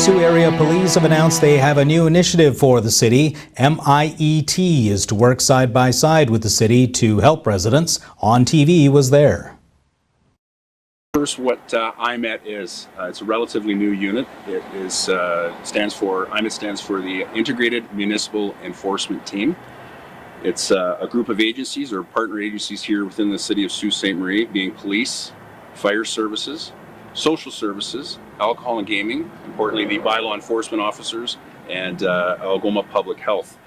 Sioux Area Police have announced they have a new initiative for the city. MIET is to work side by side with the city to help residents. On TV was there. First, what IMET is, it's a relatively new unit. It stands for the Integrated Municipal Enforcement Team. It's a group of agencies or partner agencies here within the city of Sault Ste. Marie, being police, fire services, social services, alcohol and gaming, importantly the bylaw enforcement officers, and Algoma Public Health.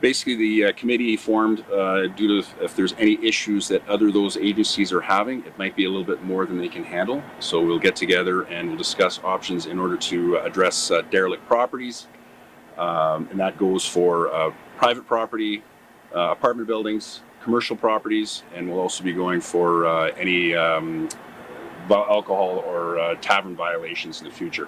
Basically, the committee formed due to if there's any issues that those agencies are having, it might be a little bit more than they can handle. So we'll get together and we'll discuss options in order to address derelict properties, and that goes for private property, apartment buildings, commercial properties, and we'll also be going for any alcohol or tavern violations in the future.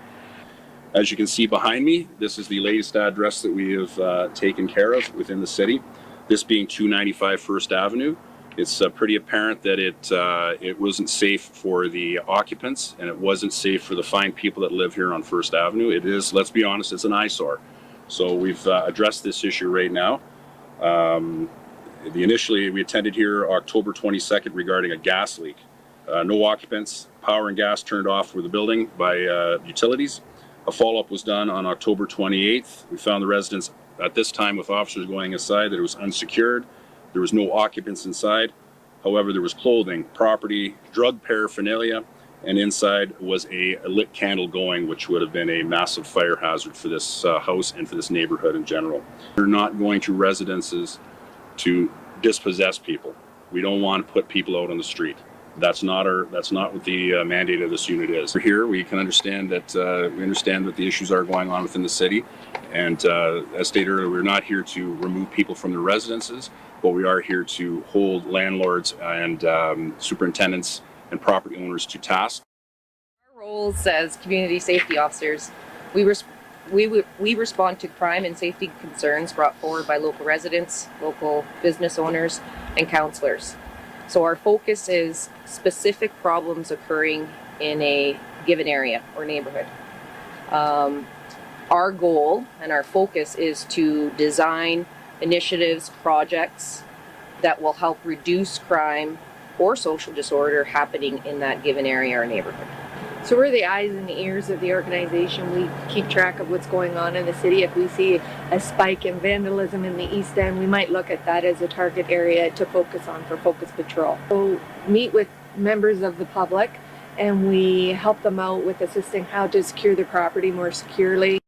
As you can see behind me, this is the latest address that we have taken care of within the city. This being 295 First Avenue. It's pretty apparent that it wasn't safe for the occupants, and it wasn't safe for the fine people that live here on First Avenue. It is, let's be honest, it's an eyesore. So we've addressed this issue right now. Initially, we attended here October 22nd regarding a gas leak. No occupants, power and gas turned off for the building by utilities. A follow-up was done on October 28th. We found the residence at this time with officers going inside that it was unsecured. There was no occupants inside. However, there was clothing, property, drug paraphernalia, and inside was a lit candle going, which would have been a massive fire hazard for this house and for this neighborhood in general. We're not going to residences to dispossess people. We don't want to put people out on the street. That's not what the mandate of this unit is. We're here. We can understand that the issues are going on within the city, and as stated earlier, we're not here to remove people from their residences, but we are here to hold landlords and superintendents and property owners to task. Our roles as community safety officers, we respond to crime and safety concerns brought forward by local residents, local business owners, and councillors. So our focus is specific problems occurring in a given area or neighborhood. Our goal and our focus is to design initiatives, projects that will help reduce crime or social disorder happening in that given area or neighborhood. So we're the eyes and the ears of the organization. We keep track of what's going on in the city. If we see a spike in vandalism in the East End, we might look at that as a target area to focus on for focus patrol. So meet with members of the public and we help them out with assisting how to secure their property more securely.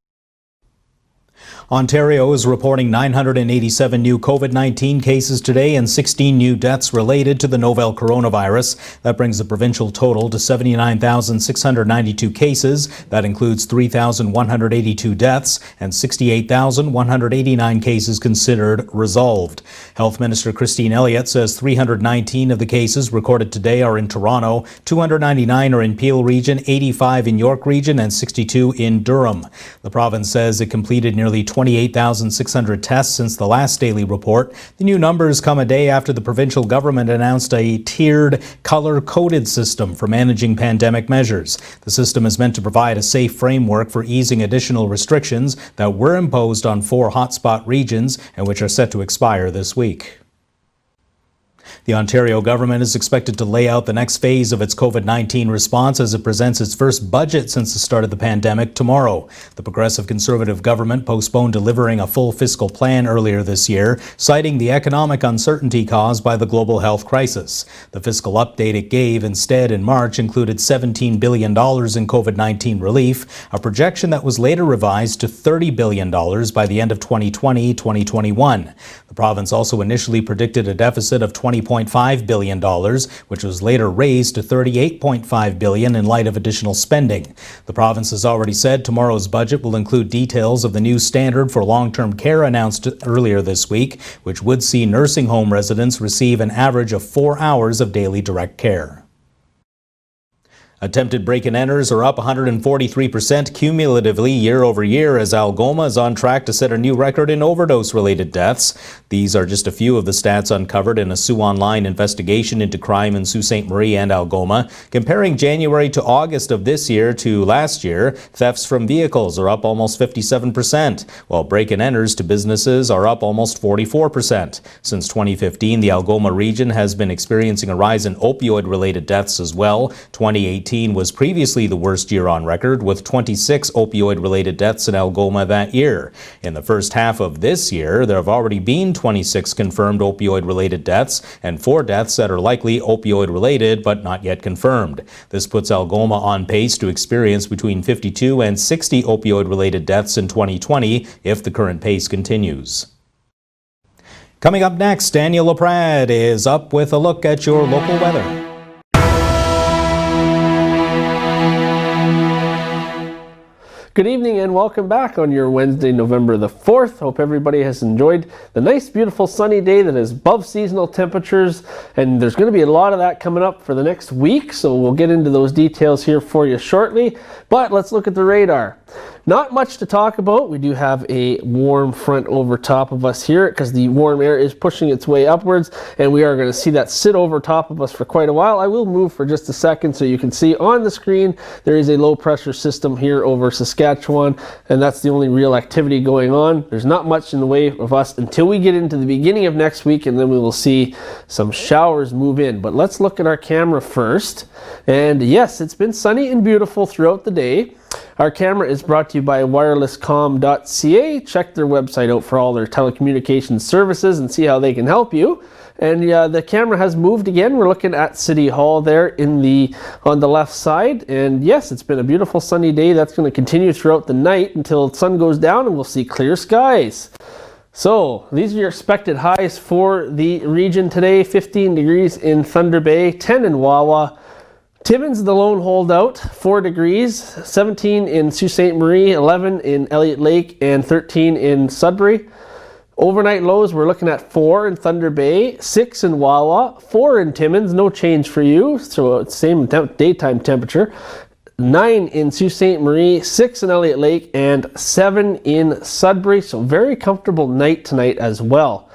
Ontario is reporting 987 new COVID-19 cases today and 16 new deaths related to the novel coronavirus. That brings the provincial total to 79,692 cases. That includes 3,182 deaths and 68,189 cases considered resolved. Health Minister Christine Elliott says 319 of the cases recorded today are in Toronto, 299 are in Peel Region, 85 in York Region, and 62 in Durham. The province says it completed nearly 28,600 tests since the last daily report. The new numbers come a day after the provincial government announced a tiered, color-coded system for managing pandemic measures. The system is meant to provide a safe framework for easing additional restrictions that were imposed on 4 hotspot regions and which are set to expire this week. The Ontario government is expected to lay out the next phase of its COVID-19 response as it presents its first budget since the start of the pandemic tomorrow. The Progressive Conservative government postponed delivering a full fiscal plan earlier this year, citing the economic uncertainty caused by the global health crisis. The fiscal update it gave instead in March included $17 billion in COVID-19 relief, a projection that was later revised to $30 billion by the end of 2020-2021. The province also initially predicted a deficit of $20.5 billion, which was later raised to $38.5 billion in light of additional spending. The province has already said tomorrow's budget will include details of the new standard for long-term care announced earlier this week, which would see nursing home residents receive an average of 4 hours of daily direct care. Attempted break-and-enters are up 143% cumulatively year over year as Algoma is on track to set a new record in overdose-related deaths. These are just a few of the stats uncovered in a Sault Online investigation into crime in Sault Ste. Marie and Algoma. Comparing January to August of this year to last year, thefts from vehicles are up almost 57%, while break-and-enters to businesses are up almost 44%. Since 2015, the Algoma region has been experiencing a rise in opioid-related deaths as well. 2018 was previously the worst year on record, with 26 opioid-related deaths in Algoma that year. In the first half of this year, there have already been 26 confirmed opioid-related deaths and 4 deaths that are likely opioid-related but not yet confirmed. This puts Algoma on pace to experience between 52 and 60 opioid-related deaths in 2020 if the current pace continues. Coming up next, Daniel LaPrade is up with a look at your local weather. Good evening and welcome back on your Wednesday, November the 4th. Hope everybody has enjoyed the nice, beautiful, sunny day that is above seasonal temperatures. And there's going to be a lot of that coming up for the next week, so we'll get into those details here for you shortly. But let's look at the radar. Not much to talk about. We do have a warm front over top of us here because the warm air is pushing its way upwards, and we are going to see that sit over top of us for quite a while. I will move for just a second so you can see on the screen there is a low pressure system here over Saskatchewan, and that's the only real activity going on. There's not much in the way of us until we get into the beginning of next week, and then we will see some showers move in. But let's look at our camera first. And yes, it's been sunny and beautiful throughout the day. Our camera is brought to you by wirelesscom.ca. Check their website out for all their telecommunications services and see how they can help you. And the camera has moved again. We're looking at City Hall there on the left side. And yes, it's been a beautiful sunny day. That's going to continue throughout the night until the sun goes down and we'll see clear skies. So these are your expected highs for the region today. 15 degrees in Thunder Bay, 10 in Wawa. Timmins, the lone holdout, 4 degrees, 17 in Sault Ste. Marie, 11 in Elliott Lake, and 13 in Sudbury. Overnight lows, we're looking at 4 in Thunder Bay, 6 in Wawa, 4 in Timmins, no change for you, so it's same daytime temperature. 9 in Sault Ste. Marie, 6 in Elliott Lake, and 7 in Sudbury, so very comfortable night tonight as well.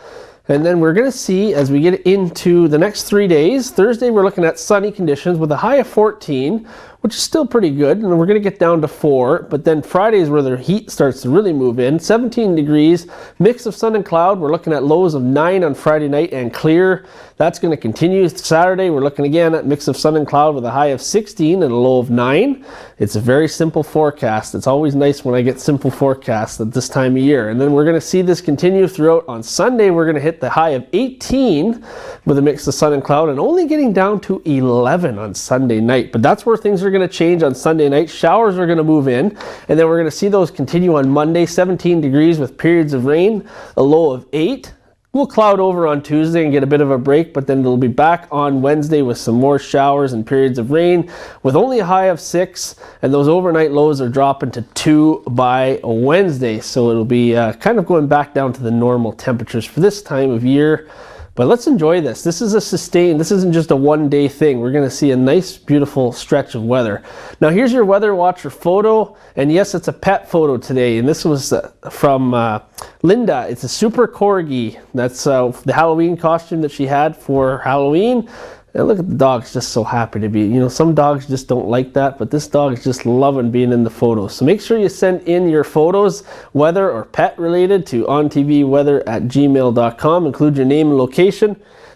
And then we're going to see as we get into the next 3 days. Thursday we're looking at sunny conditions with a high of 14, which is still pretty good, and we're going to get down to 4. But then Friday is where the heat starts to really move in. 17 degrees, mix of sun and cloud. We're looking at lows of 9 on Friday night and clear. That's going to continue. Saturday we're looking again at mix of sun and cloud with a high of 16 and a low of 9. It's a very simple forecast. It's always nice when I get simple forecasts at this time of year. And then we're going to see this continue throughout. On Sunday we're going to hit the high of 18 with a mix of sun and cloud, and only getting down to 11 on Sunday night. But that's where things are going to change on Sunday night. Showers are going to move in, and then we're going to see those continue on Monday. 17 degrees with periods of rain, a low of 8. We'll cloud over on Tuesday and get a bit of a break, but then it'll be back on Wednesday with some more showers and periods of rain with only a high of 6, and those overnight lows are dropping to 2 by Wednesday. So it'll be kind of going back down to the normal temperatures for this time of year. But let's enjoy this. This is a sustained, this isn't just a one-day thing. We're going to see a nice, beautiful stretch of weather. Now here's your Weather Watcher photo, and yes, it's a pet photo today, and this was from Linda. It's a super corgi. That's the Halloween costume that she had for Halloween. And look at the dog's just so happy to be. You know, some dogs just don't like that, but this dog is just loving being in the photos. So make sure you send in your photos, weather or pet related, to ontvweather@gmail.com. Include your name and location.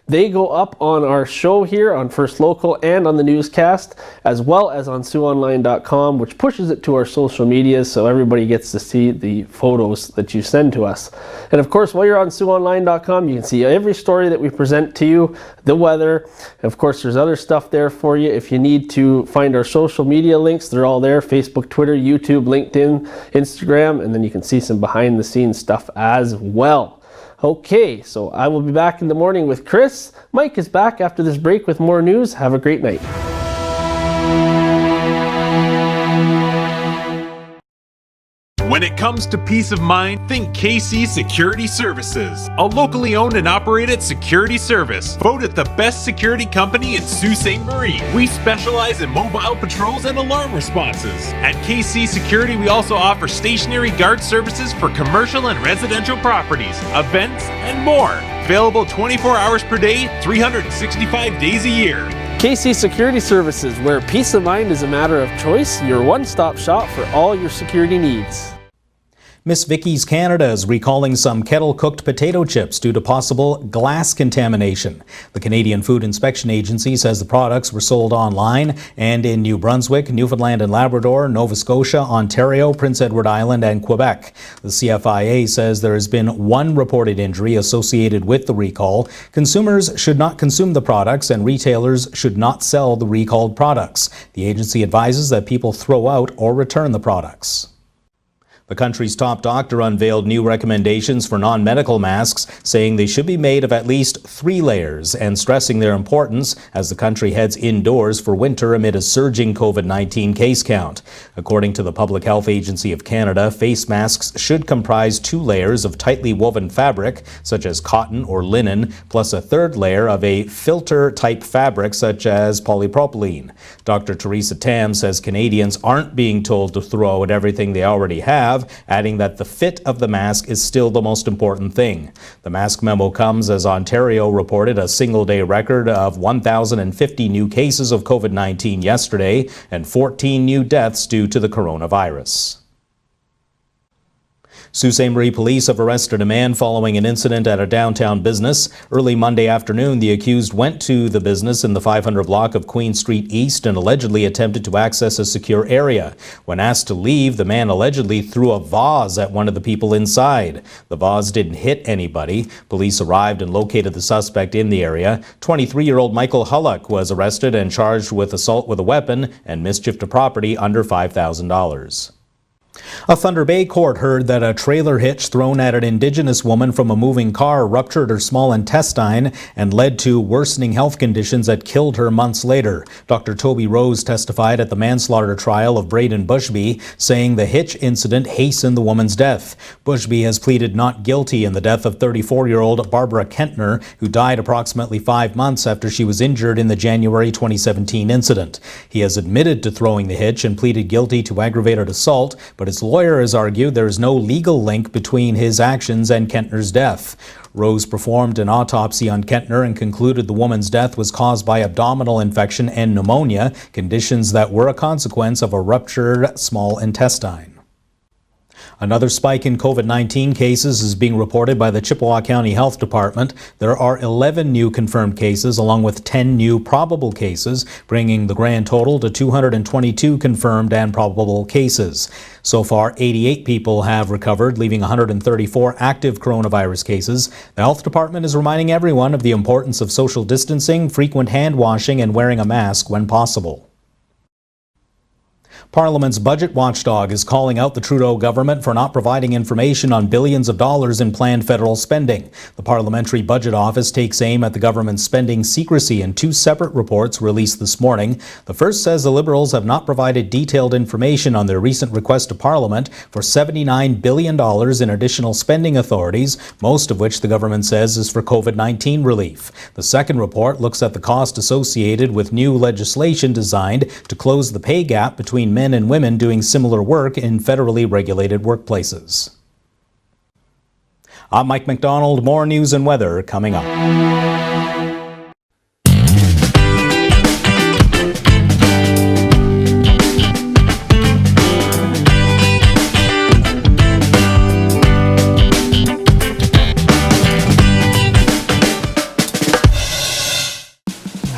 They go up on our show here on First Local and on the newscast, as well as on SiouxOnline.com, which pushes it to our social medias so everybody gets to see the photos that you send to us. And of course, while you're on SiouxOnline.com, you can see every story that we present to you, the weather. And of course, there's other stuff there for you. If you need to find our social media links, they're all there: Facebook, Twitter, YouTube, LinkedIn, Instagram, and then you can see some behind the scenes stuff as well. Okay, so I will be back in the morning with Chris. Mike is back after this break with more news. Have a great night. When it comes to peace of mind, think KC Security Services, a locally owned and operated security service. Voted the best security company in Sault Ste. Marie. We specialize in mobile patrols and alarm responses. At KC Security, we also offer stationary guard services for commercial and residential properties, events, and more. Available 24 hours per day, 365 days a year. KC Security Services, where peace of mind is a matter of choice, your one-stop shop for all your security needs. Miss Vicky's Canada is recalling some kettle-cooked potato chips due to possible glass contamination. The Canadian Food Inspection Agency says the products were sold online and in New Brunswick, Newfoundland and Labrador, Nova Scotia, Ontario, Prince Edward Island and Quebec. The CFIA says there has been one reported injury associated with the recall. Consumers should not consume the products and retailers should not sell the recalled products. The agency advises that people throw out or return the products. The country's top doctor unveiled new recommendations for non-medical masks, saying they should be made of at least 3 layers and stressing their importance as the country heads indoors for winter amid a surging COVID-19 case count. According to the Public Health Agency of Canada, face masks should comprise 2 layers of tightly woven fabric, such as cotton or linen, plus a 3rd layer of a filter-type fabric, such as polypropylene. Dr. Teresa Tam says Canadians aren't being told to throw out everything they already have, adding that the fit of the mask is still the most important thing. The mask memo comes as Ontario reported a single-day record of 1,050 new cases of COVID-19 yesterday and 14 new deaths due to the coronavirus. Sault Ste. Marie police have arrested a man following an incident at a downtown business. Early Monday afternoon, the accused went to the business in the 500 block of Queen Street East and allegedly attempted to access a secure area. When asked to leave, the man allegedly threw a vase at one of the people inside. The vase didn't hit anybody. Police arrived and located the suspect in the area. 23-year-old Michael Hullock was arrested and charged with assault with a weapon and mischief to property under $5,000. A Thunder Bay court heard that a trailer hitch thrown at an Indigenous woman from a moving car ruptured her small intestine and led to worsening health conditions that killed her months later. Dr. Toby Rose testified at the manslaughter trial of Braden Bushby, saying the hitch incident hastened the woman's death. Bushby has pleaded not guilty in the death of 34-year-old Barbara Kentner, who died approximately 5 months after she was injured in the January 2017 incident. He has admitted to throwing the hitch and pleaded guilty to aggravated assault, but his lawyer has argued there is no legal link between his actions and Kentner's death. Rose performed an autopsy on Kentner and concluded the woman's death was caused by abdominal infection and pneumonia, conditions that were a consequence of a ruptured small intestine. Another spike in COVID-19 cases is being reported by the Chippewa County Health Department. There are 11 new confirmed cases along with 10 new probable cases, bringing the grand total to 222 confirmed and probable cases. So far, 88 people have recovered, leaving 134 active coronavirus cases. The Health Department is reminding everyone of the importance of social distancing, frequent hand washing, and wearing a mask when possible. Parliament's budget watchdog is calling out the Trudeau government for not providing information on billions of dollars in planned federal spending. The Parliamentary Budget Office takes aim at the government's spending secrecy in 2 separate reports released this morning. The first says the Liberals have not provided detailed information on their recent request to Parliament for $79 billion in additional spending authorities, most of which the government says is for COVID-19 relief. The second report looks at the cost associated with new legislation designed to close the pay gap between men and women doing similar work in federally regulated workplaces. I'm Mike McDonald. More news and weather coming up.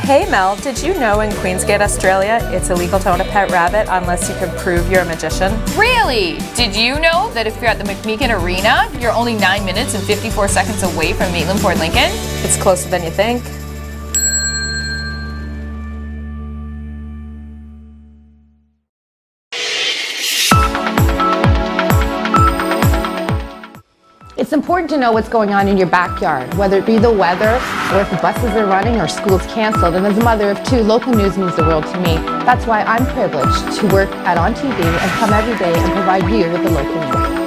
Hey Mel, did you know in Queensgate, Australia, it's illegal to own a pet rabbit unless you can prove you're a magician? Really? Did you know that if you're at the McMeekin Arena, you're only 9 minutes and 54 seconds away from Maitland Ford Lincoln? It's closer than you think. It's It's important to know what's going on in your backyard, whether it be the weather or if the buses are running or school's canceled. And as a mother of two, local news means the world to me. That's why I'm privileged to work at On TV and come every day and provide you with the local news.